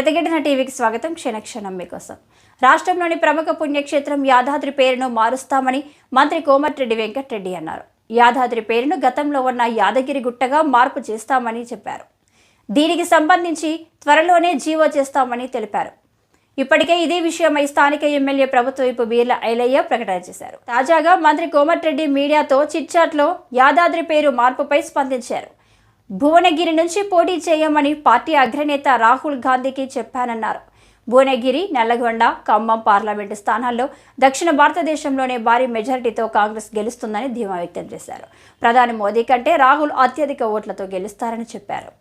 ప్రతిఘటన టీవీకి స్వాగతం. క్షణక్షణం మీకోసం. రాష్ట్రంలోని ప్రముఖ పుణ్యక్షేత్రం యాదాద్రి పేరును మారుస్తామని మంత్రి కోమటిరెడ్డి వెంకటరెడ్డి అన్నారు. యాదాద్రి పేరును గతంలో ఉన్న యాదగిరి గుట్టగా మార్పు చేస్తామని చెప్పారు. దీనికి సంబంధించి త్వరలోనే జీవో చేస్తామని తెలిపారు. ఇప్పటికే ఇదే విషయమై స్థానిక ఎమ్మెల్యే ప్రభుత్వ వైపు బీర్ల ఐలయ్య ప్రకటన చేశారు. తాజాగా మంత్రి కోమటిరెడ్డి మీడియాతో చిట్చాట్లో యాదాద్రి పేరు మార్పుపై స్పందించారు. భువనగిరి నుంచి పోటీ చేయమని పార్టీ అగ్రనేత రాహుల్ గాంధీకి చెప్పానన్నారు. భువనగిరి, నల్లగొండ, ఖమ్మం పార్లమెంటు స్థానాల్లో దక్షిణ భారతదేశంలోనే భారీ మెజారిటీతో కాంగ్రెస్ గెలుస్తుందని ధీమా వ్యక్తం చేశారు. ప్రధాని మోదీ కంటే రాహుల్ అత్యధిక ఓట్లతో గెలుస్తారని చెప్పారు.